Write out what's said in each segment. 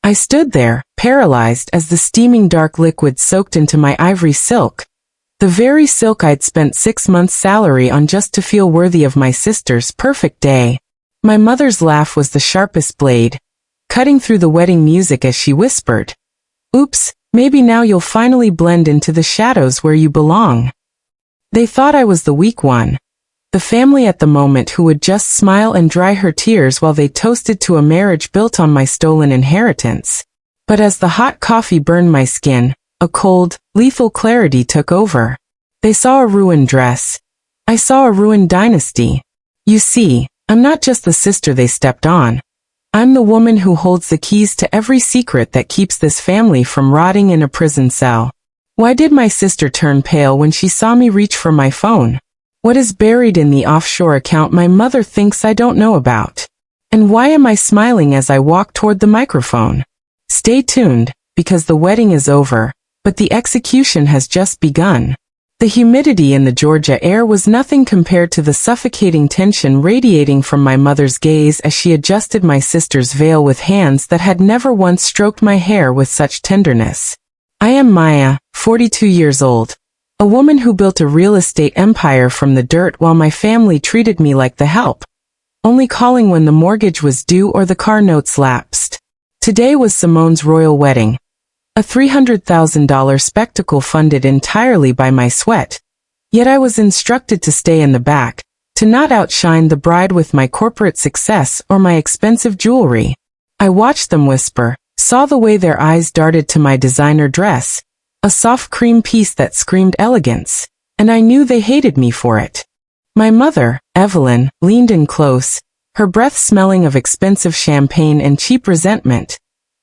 I stood there, paralyzed as the steaming dark liquid soaked into my ivory silk. The very silk I'd spent 6 months' salary on just to feel worthy of my sister's perfect day. My mother's laugh was the sharpest blade, cutting through the wedding music as she whispered, "Oops, maybe now you'll finally blend into the shadows where you belong." They thought I was the weak one, the family at the moment who would just smile and dry her tears while they toasted to a marriage built on my stolen inheritance. But as the hot coffee burned my skin, a cold, lethal clarity took over. They saw a ruined dress. I saw a ruined dynasty. You see, I'm not just the sister they stepped on. I'm the woman who holds the keys to every secret that keeps this family from rotting in a prison cell. Why did my sister turn pale when she saw me reach for my phone? What is buried in the offshore account my mother thinks I don't know about? And why am I smiling as I walk toward the microphone? Stay tuned, because the wedding is over, but the execution has just begun. The humidity in the Georgia air was nothing compared to the suffocating tension radiating from my mother's gaze as she adjusted my sister's veil with hands that had never once stroked my hair with such tenderness. I am Maya, 42 years old. A woman who built a real estate empire from the dirt while my family treated me like the help, only calling when the mortgage was due or the car notes lapsed. Today was Simone's royal wedding, a $300,000 spectacle funded entirely by my sweat. Yet I was instructed to stay in the back, to not outshine the bride with my corporate success or my expensive jewelry. I watched them whisper, saw the way their eyes darted to my designer dress, a soft cream piece that screamed elegance, and I knew they hated me for it. My mother, Evelyn, leaned in close, her breath smelling of expensive champagne and cheap resentment,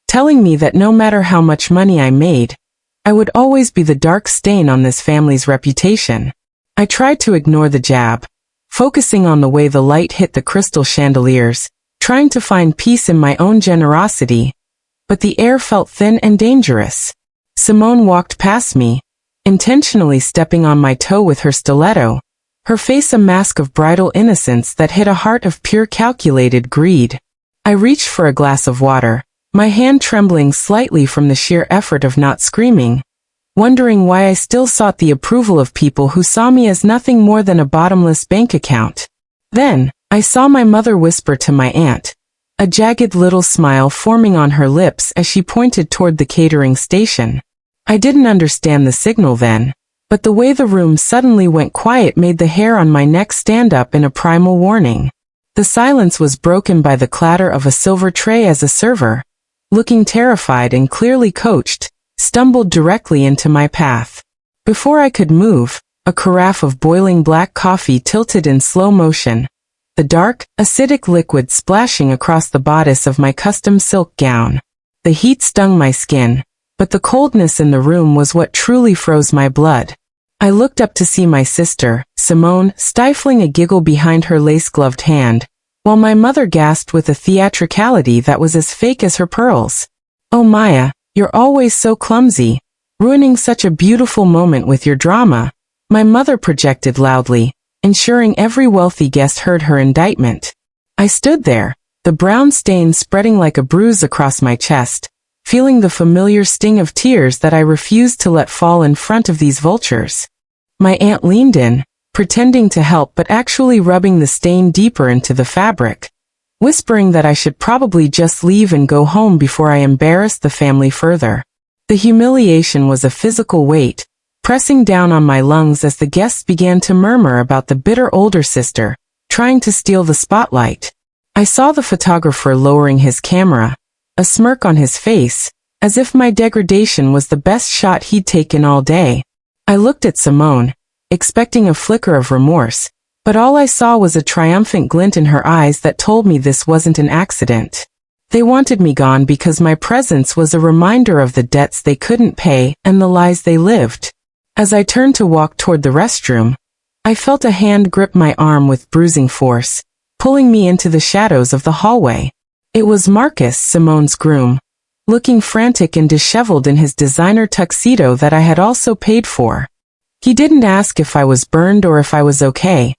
telling me that no matter how much money I made, I would always be the dark stain on this family's reputation. I tried to ignore the jab, focusing on the way the light hit the crystal chandeliers, trying to find peace in my own generosity, but the air felt thin and dangerous. Simone walked past me, intentionally stepping on my toe with her stiletto, her face a mask of bridal innocence that hid a heart of pure calculated greed. I reached for a glass of water, my hand trembling slightly from the sheer effort of not screaming, wondering why I still sought the approval of people who saw me as nothing more than a bottomless bank account. Then, I saw my mother whisper to my aunt, a jagged little smile forming on her lips as she pointed toward the catering station. I didn't understand the signal then, but the way the room suddenly went quiet made the hair on my neck stand up in a primal warning. The silence was broken by the clatter of a silver tray as a server, looking terrified and clearly coached, stumbled directly into my path. Before I could move, a carafe of boiling black coffee tilted in slow motion, the dark, acidic liquid splashing across the bodice of my custom silk gown. The heat stung my skin, but the coldness in the room was what truly froze my blood. I looked up to see my sister, Simone, stifling a giggle behind her lace-gloved hand, while my mother gasped with a theatricality that was as fake as her pearls. "Oh Maya, you're always so clumsy, ruining such a beautiful moment with your drama," my mother projected loudly, ensuring every wealthy guest heard her indictment. I stood there, the brown stain spreading like a bruise across my chest, feeling the familiar sting of tears that I refused to let fall in front of these vultures. My aunt leaned in, pretending to help but actually rubbing the stain deeper into the fabric, whispering that I should probably just leave and go home before I embarrassed the family further. The humiliation was a physical weight, pressing down on my lungs as the guests began to murmur about the bitter older sister, trying to steal the spotlight. I saw the photographer lowering his camera, a smirk on his face, as if my degradation was the best shot he'd taken all day. I looked at Simone, expecting a flicker of remorse, but all I saw was a triumphant glint in her eyes that told me this wasn't an accident. They wanted me gone because my presence was a reminder of the debts they couldn't pay and the lies they lived. As I turned to walk toward the restroom, I felt a hand grip my arm with bruising force, pulling me into the shadows of the hallway. It was Marcus, Simone's groom, looking frantic and disheveled in his designer tuxedo that I had also paid for. He didn't ask if I was burned or if I was okay.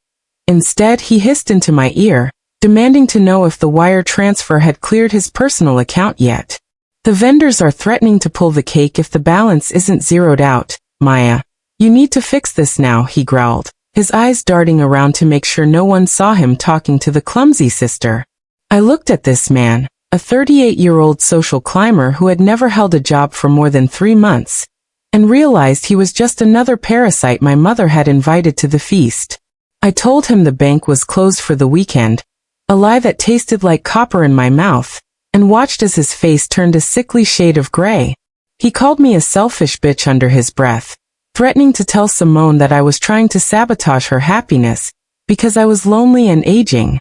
Instead, he hissed into my ear, demanding to know if the wire transfer had cleared his personal account yet. The vendors are threatening to pull the cake if the balance isn't zeroed out. Maya, you need to fix this now, he growled, his eyes darting around to make sure no one saw him talking to the clumsy sister. I looked at this man, a 38-year-old social climber who had never held a job for more than 3 months, and realized he was just another parasite my mother had invited to the feast. I told him the bank was closed for the weekend, a lie that tasted like copper in my mouth, and watched as his face turned a sickly shade of gray. He called me a selfish bitch under his breath, threatening to tell Simone that I was trying to sabotage her happiness because I was lonely and aging.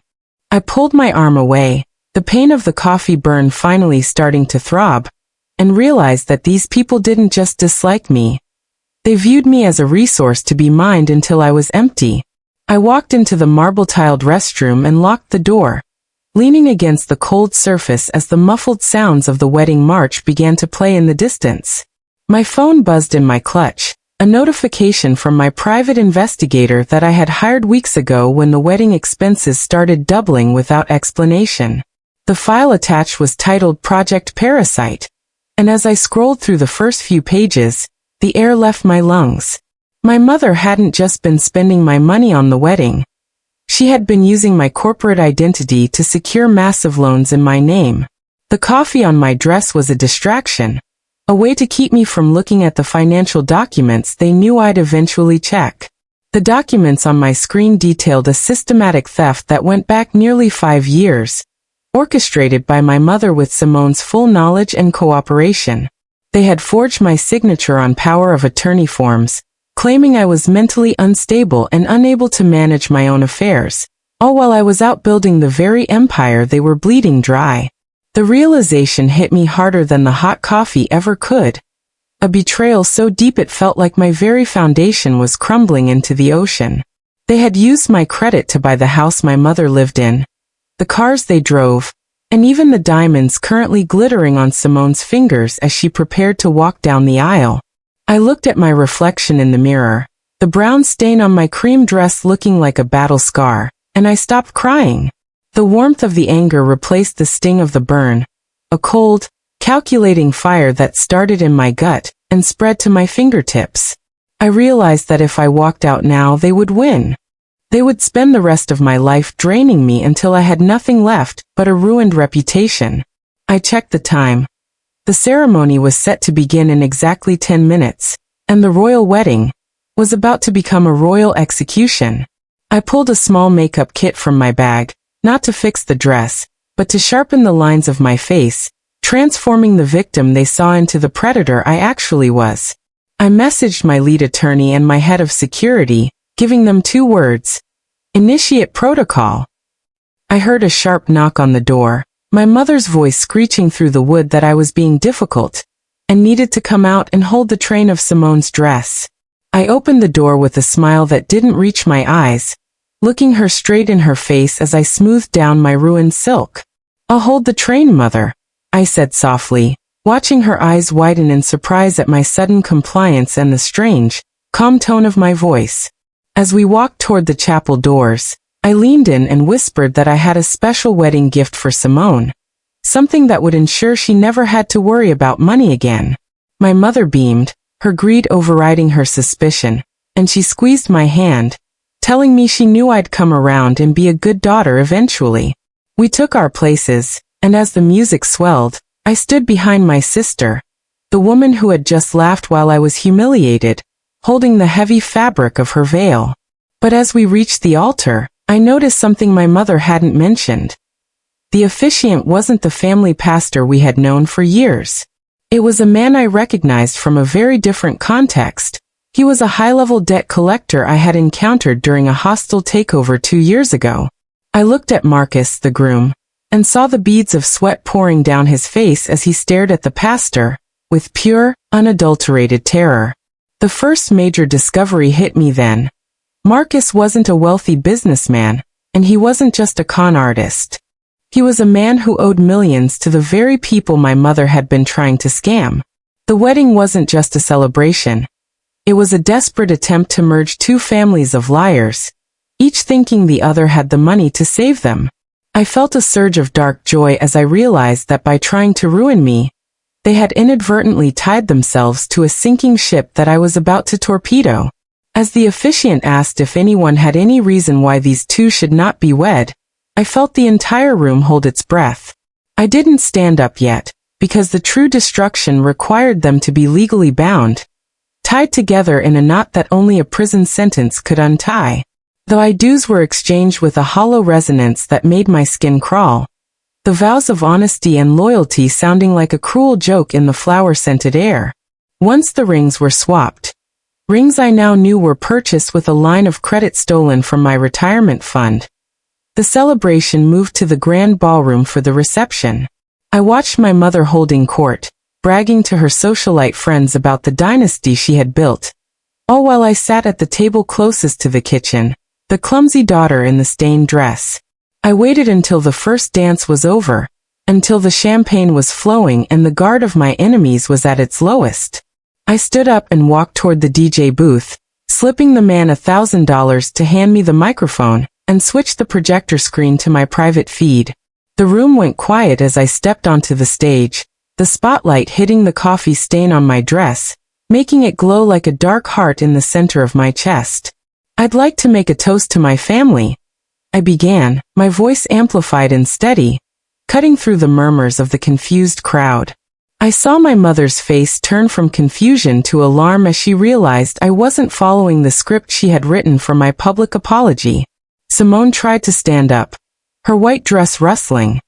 I pulled my arm away, the pain of the coffee burn finally starting to throb, and realized that these people didn't just dislike me. They viewed me as a resource to be mined until I was empty. I walked into the marble-tiled restroom and locked the door, leaning against the cold surface as the muffled sounds of the wedding march began to play in the distance. My phone buzzed in my clutch, a notification from my private investigator that I had hired weeks ago when the wedding expenses started doubling without explanation. The file attached was titled Project Parasite, and as I scrolled through the first few pages, the air left my lungs. My mother hadn't just been spending my money on the wedding. She had been using my corporate identity to secure massive loans in my name. The coffee on my dress was a distraction, a way to keep me from looking at the financial documents they knew I'd eventually check. The documents on my screen detailed a systematic theft that went back nearly 5 years, orchestrated by my mother with Simone's full knowledge and cooperation. They had forged my signature on power of attorney forms, claiming I was mentally unstable and unable to manage my own affairs, all while I was out building the very empire they were bleeding dry. The realization hit me harder than the hot coffee ever could. A betrayal so deep it felt like my very foundation was crumbling into the ocean. They had used my credit to buy the house my mother lived in, the cars they drove, and even the diamonds currently glittering on Simone's fingers as she prepared to walk down the aisle. I looked at my reflection in the mirror, the brown stain on my cream dress looking like a battle scar, and I stopped crying. The warmth of the anger replaced the sting of the burn, a cold, calculating fire that started in my gut and spread to my fingertips. I realized that if I walked out now, they would win. They would spend the rest of my life draining me until I had nothing left but a ruined reputation. I checked the time. The ceremony was set to begin in exactly 10 minutes, and the royal wedding was about to become a royal execution. I pulled a small makeup kit from my bag, not to fix the dress, but to sharpen the lines of my face, transforming the victim they saw into the predator I actually was. I messaged my lead attorney and my head of security, giving them 2 words: initiate protocol. I heard a sharp knock on the door, my mother's voice screeching through the wood that I was being difficult and needed to come out and hold the train of Simone's dress. I opened the door with a smile that didn't reach my eyes, looking her straight in her face as I smoothed down my ruined silk. "I'll hold the train, mother," I said softly, watching her eyes widen in surprise at my sudden compliance and the strange, calm tone of my voice. As we walked toward the chapel doors, I leaned in and whispered that I had a special wedding gift for Simone, something that would ensure she never had to worry about money again. My mother beamed, her greed overriding her suspicion, and she squeezed my hand, telling me she knew I'd come around and be a good daughter eventually. We took our places, and as the music swelled, I stood behind my sister, the woman who had just laughed while I was humiliated, holding the heavy fabric of her veil. But as we reached the altar, I noticed something my mother hadn't mentioned. The officiant wasn't the family pastor we had known for years. It was a man I recognized from a very different context. He was a high-level debt collector I had encountered during a hostile takeover 2 years ago. I looked at Marcus, the groom, and saw the beads of sweat pouring down his face as he stared at the pastor, with pure, unadulterated terror. The first major discovery hit me then. Marcus wasn't a wealthy businessman, and he wasn't just a con artist. He was a man who owed millions to the very people my mother had been trying to scam. The wedding wasn't just a celebration. It was a desperate attempt to merge 2 families of liars, each thinking the other had the money to save them. I felt a surge of dark joy as I realized that by trying to ruin me, They had inadvertently tied themselves to a sinking ship that I was about to torpedo. As the officiant asked if anyone had any reason why these two should not be wed, I felt the entire room hold its breath. I didn't stand up yet, because the true destruction required them to be legally bound, tied together in a knot that only a prison sentence could untie. The I do's were exchanged with a hollow resonance that made my skin crawl, the vows of honesty and loyalty sounding like a cruel joke in the flower-scented air. Once the rings were swapped, rings I now knew were purchased with a line of credit stolen from my retirement fund, the celebration moved to the grand ballroom for the reception. I watched my mother holding court, bragging to her socialite friends about the dynasty she had built, all while I sat at the table closest to the kitchen, the clumsy daughter in the stained dress. I waited until the first dance was over, until the champagne was flowing and the guard of my enemies was at its lowest. I stood up and walked toward the DJ booth, slipping the man $1,000 to hand me the microphone, and switched the projector screen to my private feed. The room went quiet as I stepped onto the stage, the spotlight hitting the coffee stain on my dress, making it glow like a dark heart in the center of my chest. I'd like to make a toast to my family, I began, my voice amplified and steady, cutting through the murmurs of the confused crowd. I saw my mother's face turn from confusion to alarm as she realized I wasn't following the script she had written for my public apology. Simone tried to stand up, her white dress rustling,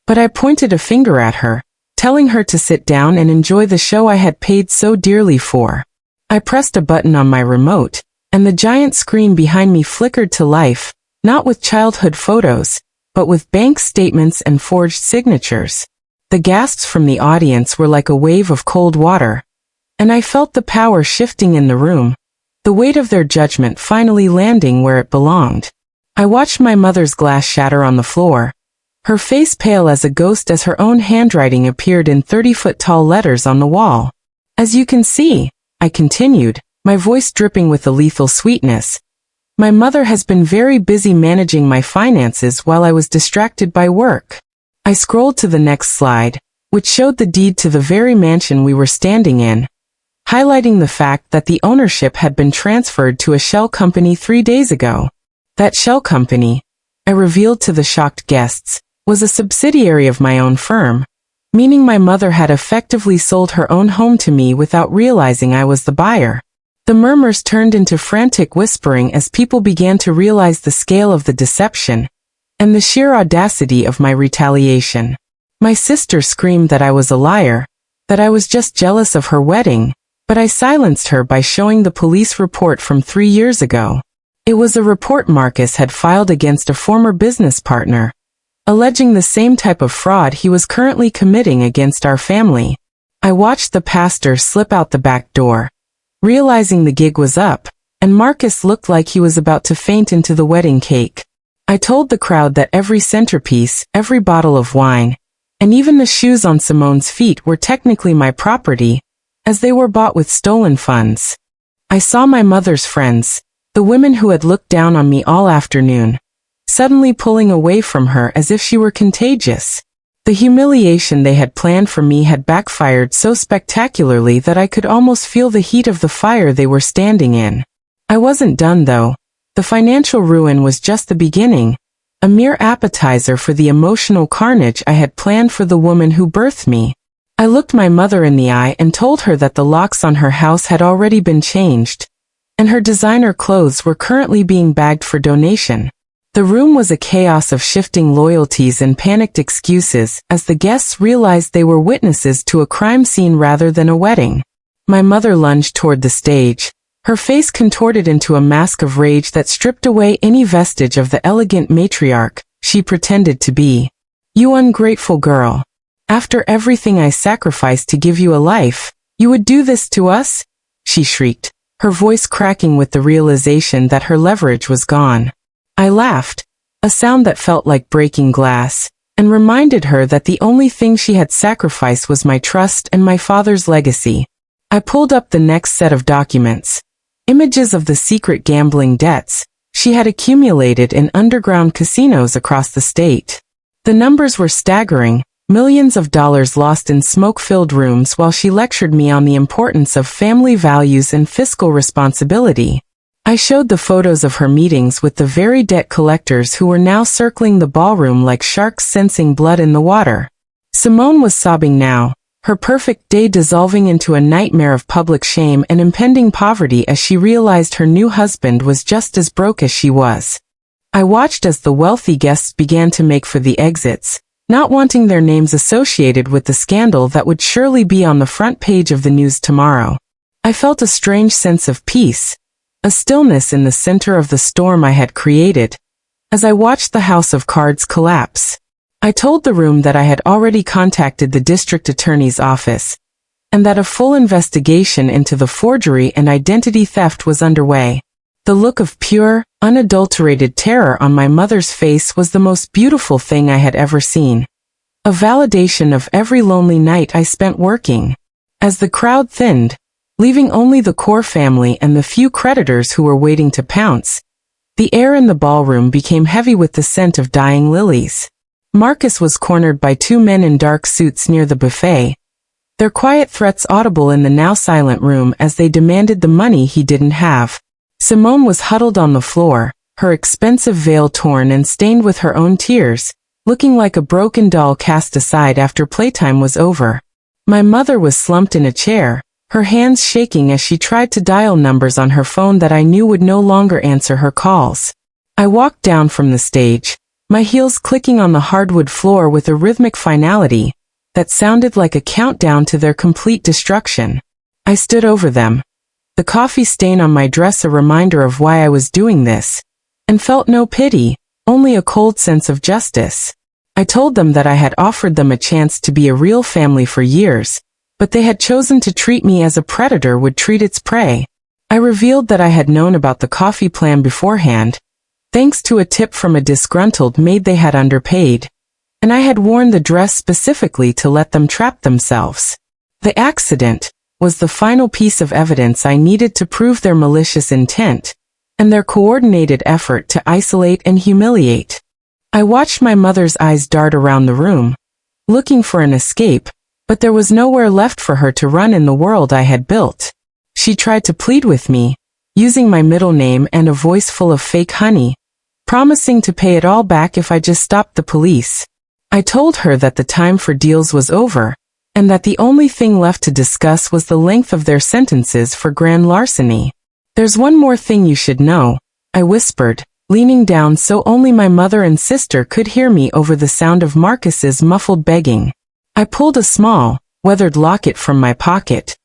but I pointed a finger at her, telling her to sit down and enjoy the show I had paid so dearly for. I pressed a button on my remote, and the giant screen behind me flickered to life, not with childhood photos, but with bank statements and forged signatures. The gasps from the audience were like a wave of cold water, and I felt the power shifting in the room, the weight of their judgment finally landing where it belonged. I watched my mother's glass shatter on the floor, her face pale as a ghost as her own handwriting appeared in 30-foot-tall letters on the wall. As you can see, I continued, my voice dripping with a lethal sweetness, my mother has been very busy managing my finances while I was distracted by work. I scrolled to the next slide, which showed the deed to the very mansion we were standing in, highlighting the fact that the ownership had been transferred to a shell company 3 days ago. That shell company, I revealed to the shocked guests, was a subsidiary of my own firm, meaning my mother had effectively sold her own home to me without realizing I was the buyer. The murmurs turned into frantic whispering as people began to realize the scale of the deception and the sheer audacity of my retaliation. My sister screamed that I was a liar, that I was just jealous of her wedding, but I silenced her by showing the police report from 3 years ago. It was a report Marcus had filed against a former business partner, alleging the same type of fraud he was currently committing against our family. I watched the pastor slip out the back door, realizing the gig was up, and Marcus looked like he was about to faint into the wedding cake. I told the crowd that every centerpiece, every bottle of wine, and even the shoes on Simone's feet were technically my property, as they were bought with stolen funds. I saw my mother's friends, the women who had looked down on me all afternoon, suddenly pulling away from her as if she were contagious. The humiliation they had planned for me had backfired so spectacularly that I could almost feel the heat of the fire they were standing in. I wasn't done though. The financial ruin was just the beginning, a mere appetizer for the emotional carnage I had planned for the woman who birthed me. I looked my mother in the eye and told her that the locks on her house had already been changed, and her designer clothes were currently being bagged for donation. The room was a chaos of shifting loyalties and panicked excuses as the guests realized they were witnesses to a crime scene rather than a wedding. My mother lunged toward the stage, her face contorted into a mask of rage that stripped away any vestige of the elegant matriarch she pretended to be. "You ungrateful girl. After everything I sacrificed to give you a life, you would do this to us?" she shrieked, her voice cracking with the realization that her leverage was gone. I laughed, a sound that felt like breaking glass, and reminded her that the only thing she had sacrificed was my trust and my father's legacy. I pulled up the next set of documents, images of the secret gambling debts she had accumulated in underground casinos across the state. The numbers were staggering, millions of dollars lost in smoke-filled rooms while she lectured me on the importance of family values and fiscal responsibility. I showed the photos of her meetings with the very debt collectors who were now circling the ballroom like sharks sensing blood in the water. Simone was sobbing now, her perfect day dissolving into a nightmare of public shame and impending poverty as she realized her new husband was just as broke as she was. I watched as the wealthy guests began to make for the exits, not wanting their names associated with the scandal that would surely be on the front page of the news tomorrow. I felt a strange sense of peace, a stillness in the center of the storm I had created, as I watched the house of cards collapse. I told the room that I had already contacted the district attorney's office, and that a full investigation into the forgery and identity theft was underway. The look of pure, unadulterated terror on my mother's face was the most beautiful thing I had ever seen. A validation of every lonely night I spent working. As the crowd thinned, leaving only the core family and the few creditors who were waiting to pounce, the air in the ballroom became heavy with the scent of dying lilies. Marcus was cornered by two men in dark suits near the buffet, their quiet threats audible in the now silent room as they demanded the money he didn't have. Simone was huddled on the floor, her expensive veil torn and stained with her own tears, looking like a broken doll cast aside after playtime was over. My mother was slumped in a chair, her hands shaking as she tried to dial numbers on her phone that I knew would no longer answer her calls. I walked down from the stage, my heels clicking on the hardwood floor with a rhythmic finality that sounded like a countdown to their complete destruction. I stood over them, the coffee stain on my dress a reminder of why I was doing this, and felt no pity, only a cold sense of justice. I told them that I had offered them a chance to be a real family for years, but they had chosen to treat me as a predator would treat its prey. I revealed that I had known about the coffee plan beforehand, thanks to a tip from a disgruntled maid they had underpaid, and I had worn the dress specifically to let them trap themselves. The accident was the final piece of evidence I needed to prove their malicious intent, and their coordinated effort to isolate and humiliate. I watched my mother's eyes dart around the room, looking for an escape, but there was nowhere left for her to run in the world I had built. She tried to plead with me, using my middle name and a voice full of fake honey, promising to pay it all back if I just stopped the police. I told her that the time for deals was over, and that the only thing left to discuss was the length of their sentences for grand larceny. "There's one more thing you should know," I whispered, leaning down so only my mother and sister could hear me over the sound of Marcus's muffled begging. I pulled a small, weathered locket from my pocket,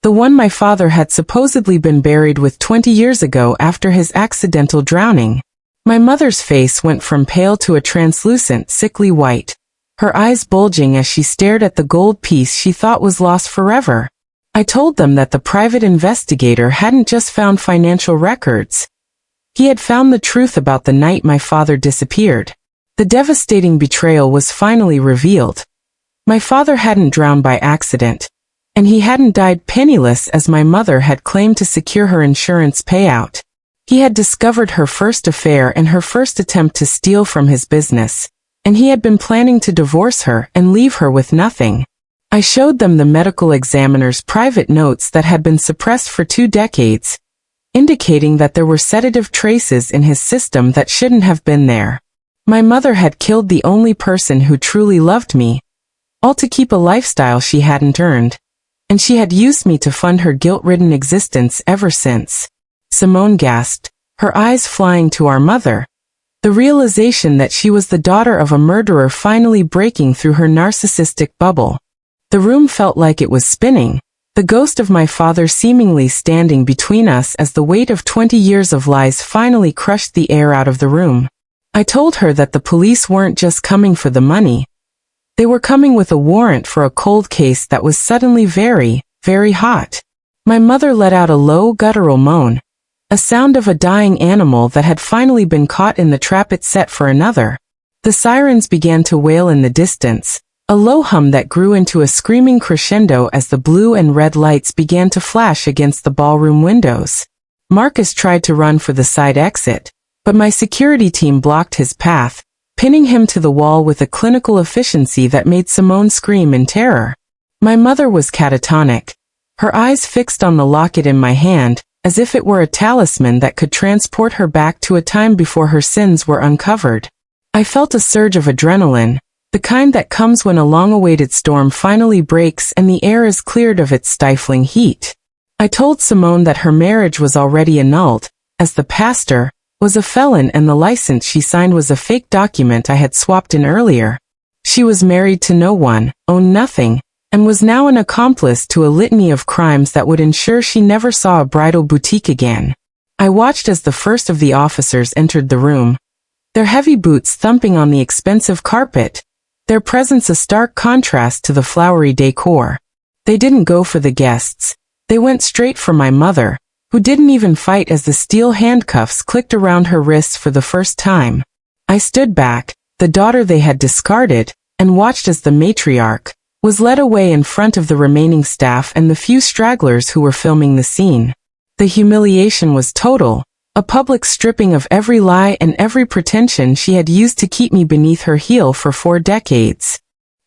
the one my father had supposedly been buried with 20 years ago after his accidental drowning. My mother's face went from pale to a translucent, sickly white, her eyes bulging as she stared at the gold piece she thought was lost forever. I told them that the private investigator hadn't just found financial records. He had found the truth about the night my father disappeared. The devastating betrayal was finally revealed. My father hadn't drowned by accident, and he hadn't died penniless as my mother had claimed to secure her insurance payout. He had discovered her first affair and her first attempt to steal from his business, and he had been planning to divorce her and leave her with nothing. I showed them the medical examiner's private notes that had been suppressed for 2 decades, indicating that there were sedative traces in his system that shouldn't have been there. My mother had killed the only person who truly loved me, all to keep a lifestyle she hadn't earned, and she had used me to fund her guilt-ridden existence ever since. Simone gasped, her eyes flying to our mother, the realization that she was the daughter of a murderer finally breaking through her narcissistic bubble. The room felt like it was spinning, the ghost of my father seemingly standing between us as the weight of 20 years of lies finally crushed the air out of the room. I told her that the police weren't just coming for the money. They were coming with a warrant for a cold case that was suddenly very, very hot. My mother let out a low, guttural moan, a sound of a dying animal that had finally been caught in the trap it set for another. The sirens began to wail in the distance, a low hum that grew into a screaming crescendo as the blue and red lights began to flash against the ballroom windows. Marcus tried to run for the side exit, but my security team blocked his path, pinning him to the wall with a clinical efficiency that made Simone scream in terror. My mother was catatonic, her eyes fixed on the locket in my hand, as if it were a talisman that could transport her back to a time before her sins were uncovered. I felt a surge of adrenaline, the kind that comes when a long-awaited storm finally breaks and the air is cleared of its stifling heat. I told Simone that her marriage was already annulled, as the pastor was a felon and the license she signed was a fake document I had swapped in earlier. She was married to no one, owned nothing, and was now an accomplice to a litany of crimes that would ensure she never saw a bridal boutique again. I watched as the first of the officers entered the room, their heavy boots thumping on the expensive carpet, their presence a stark contrast to the flowery decor. They didn't go for the guests. They went straight for my mother, who didn't even fight as the steel handcuffs clicked around her wrists for the first time. I stood back, the daughter they had discarded, and watched as the matriarch was led away in front of the remaining staff and the few stragglers who were filming the scene. The humiliation was total, a public stripping of every lie and every pretension she had used to keep me beneath her heel for 4 decades.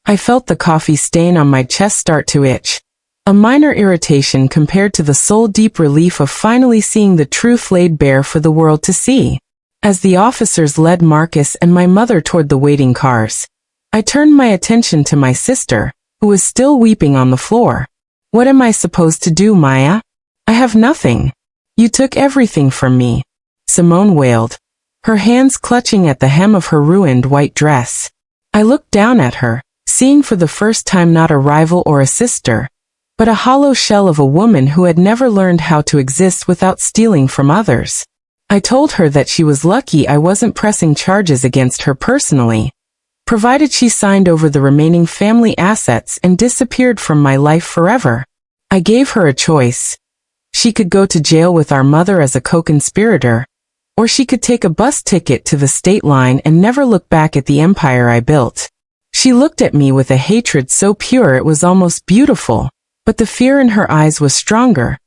I felt the coffee stain on my chest start to itch, a minor irritation compared to the soul-deep relief of finally seeing the truth laid bare for the world to see. As the officers led Marcus and my mother toward the waiting cars, I turned my attention to my sister, who was still weeping on the floor. "What am I supposed to do, Maya? I have nothing. You took everything from me," Simone wailed, her hands clutching at the hem of her ruined white dress. I looked down at her, seeing for the first time not a rival or a sister, but a hollow shell of a woman who had never learned how to exist without stealing from others. I told her that she was lucky I wasn't pressing charges against her personally, provided she signed over the remaining family assets and disappeared from my life forever. I gave her a choice. She could go to jail with our mother as a co-conspirator, or she could take a bus ticket to the state line and never look back at the empire I built. She looked at me with a hatred so pure it was almost beautiful, but the fear in her eyes was stronger,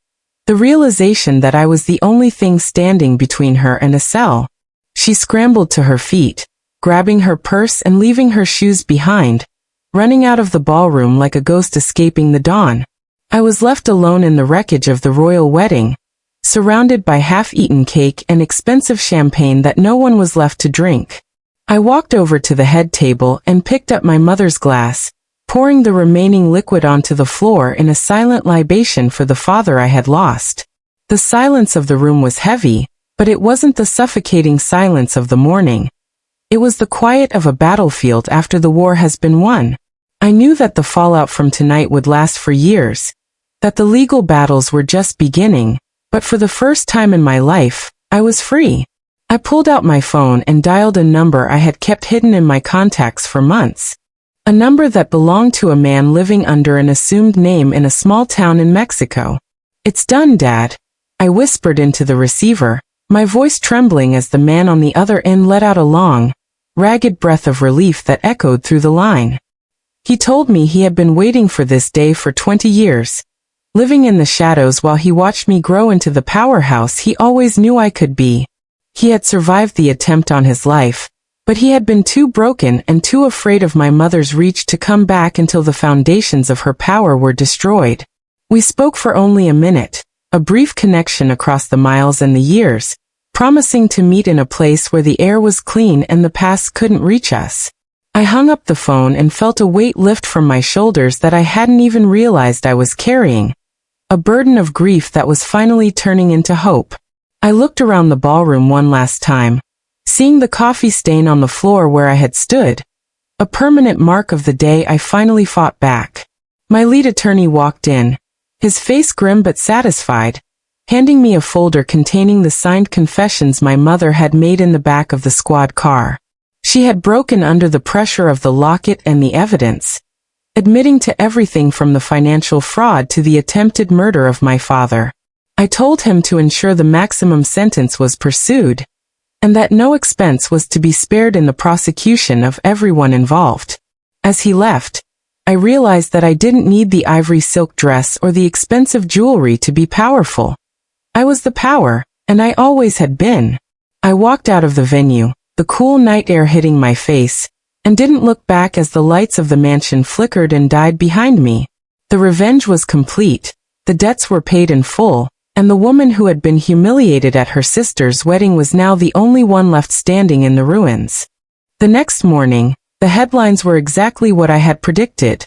the realization that I was the only thing standing between her and a cell. She scrambled to her feet, grabbing her purse and leaving her shoes behind, running out of the ballroom like a ghost escaping the dawn. I was left alone in the wreckage of the royal wedding, surrounded by half-eaten cake and expensive champagne that no one was left to drink. I walked over to the head table and picked up my mother's glass, pouring the remaining liquid onto the floor in a silent libation for the father I had lost. The silence of the room was heavy, but it wasn't the suffocating silence of the morning. It was the quiet of a battlefield after the war has been won. I knew that the fallout from tonight would last for years, that the legal battles were just beginning, but for the first time in my life, I was free. I pulled out my phone and dialed a number I had kept hidden in my contacts for months. A number that belonged to a man living under an assumed name in a small town in Mexico. "It's done, Dad," I whispered into the receiver, my voice trembling as the man on the other end let out a long, ragged breath of relief that echoed through the line. He told me he had been waiting for this day for 20 years, living in the shadows while he watched me grow into the powerhouse he always knew I could be. He had survived the attempt on his life, but he had been too broken and too afraid of my mother's reach to come back until the foundations of her power were destroyed. We spoke for only a minute, a brief connection across the miles and the years, promising to meet in a place where the air was clean and the past couldn't reach us. I hung up the phone and felt a weight lift from my shoulders that I hadn't even realized I was carrying, a burden of grief that was finally turning into hope. I looked around the ballroom one last time, seeing the coffee stain on the floor where I had stood, a permanent mark of the day I finally fought back. My lead attorney walked in, his face grim but satisfied, handing me a folder containing the signed confessions my mother had made in the back of the squad car. She had broken under the pressure of the locket and the evidence, admitting to everything from the financial fraud to the attempted murder of my father. I told him to ensure the maximum sentence was pursued, and that no expense was to be spared in the prosecution of everyone involved. As he left, I realized that I didn't need the ivory silk dress or the expensive jewelry to be powerful. I was the power, and I always had been. I walked out of the venue, the cool night air hitting my face, and didn't look back as the lights of the mansion flickered and died behind me. The revenge was complete, the debts were paid in full, and the woman who had been humiliated at her sister's wedding was now the only one left standing in the ruins. The next morning, the headlines were exactly what I had predicted.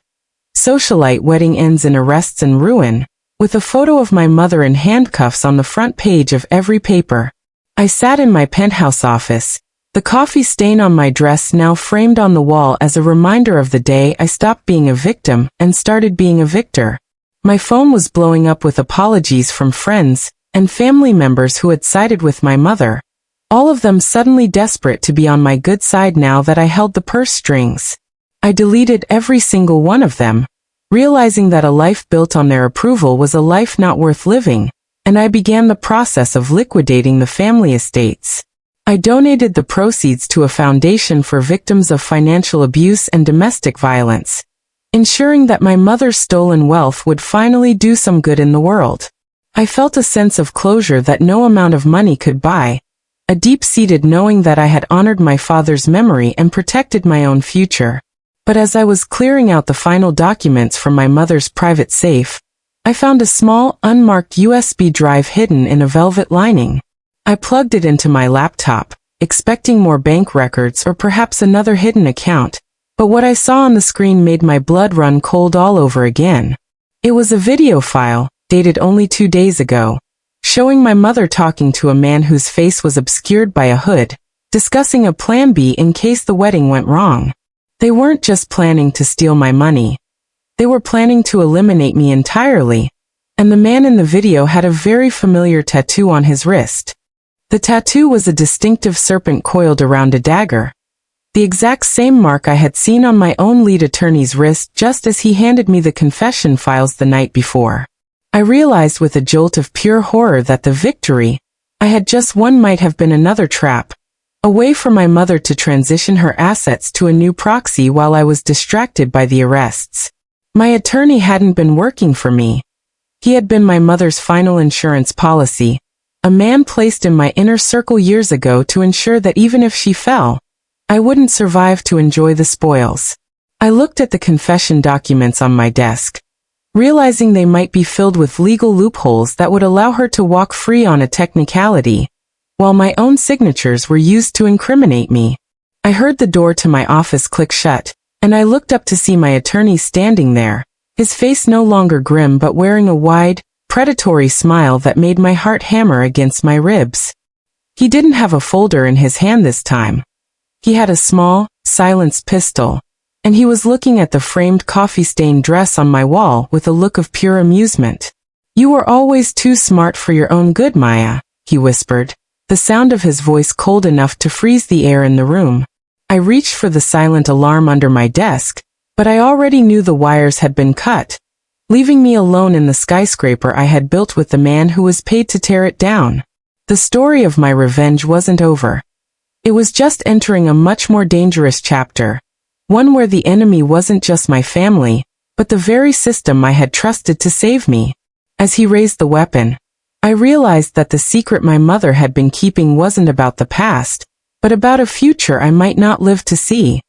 Socialite wedding ends in arrests and ruin, with a photo of my mother in handcuffs on the front page of every paper. I sat in my penthouse office, the coffee stain on my dress now framed on the wall as a reminder of the day I stopped being a victim and started being a victor. My phone was blowing up with apologies from friends and family members who had sided with my mother, all of them suddenly desperate to be on my good side now that I held the purse strings. I deleted every single one of them, realizing that a life built on their approval was a life not worth living, and I began the process of liquidating the family estates. I donated the proceeds to a foundation for victims of financial abuse and domestic violence, ensuring that my mother's stolen wealth would finally do some good in the world. I felt a sense of closure that no amount of money could buy, a deep-seated knowing that I had honored my father's memory and protected my own future. But as I was clearing out the final documents from my mother's private safe, I found a small, unmarked USB drive hidden in a velvet lining. I plugged it into my laptop, expecting more bank records or perhaps another hidden account, but what I saw on the screen made my blood run cold all over again. It was a video file, dated only 2 days ago, showing my mother talking to a man whose face was obscured by a hood, discussing a plan B in case the wedding went wrong. They weren't just planning to steal my money. They were planning to eliminate me entirely, and the man in the video had a very familiar tattoo on his wrist. The tattoo was a distinctive serpent coiled around a dagger, the exact same mark I had seen on my own lead attorney's wrist just as he handed me the confession files the night before. I realized with a jolt of pure horror that the victory I had just won might have been another trap, a way for my mother to transition her assets to a new proxy while I was distracted by the arrests. My attorney hadn't been working for me. He had been my mother's final insurance policy, a man placed in my inner circle years ago to ensure that even if she fell, I wouldn't survive to enjoy the spoils. I looked at the confession documents on my desk, realizing they might be filled with legal loopholes that would allow her to walk free on a technicality, while my own signatures were used to incriminate me. I heard the door to my office click shut, and I looked up to see my attorney standing there, his face no longer grim but wearing a wide, predatory smile that made my heart hammer against my ribs. He didn't have a folder in his hand this time. He had a small, silenced pistol, and he was looking at the framed coffee-stained dress on my wall with a look of pure amusement. "You were always too smart for your own good, Maya," he whispered, the sound of his voice cold enough to freeze the air in the room. I reached for the silent alarm under my desk, but I already knew the wires had been cut, leaving me alone in the skyscraper I had built with the man who was paid to tear it down. The story of my revenge wasn't over. It was just entering a much more dangerous chapter, one where the enemy wasn't just my family, but the very system I had trusted to save me. As he raised the weapon, I realized that the secret my mother had been keeping wasn't about the past, but about a future I might not live to see.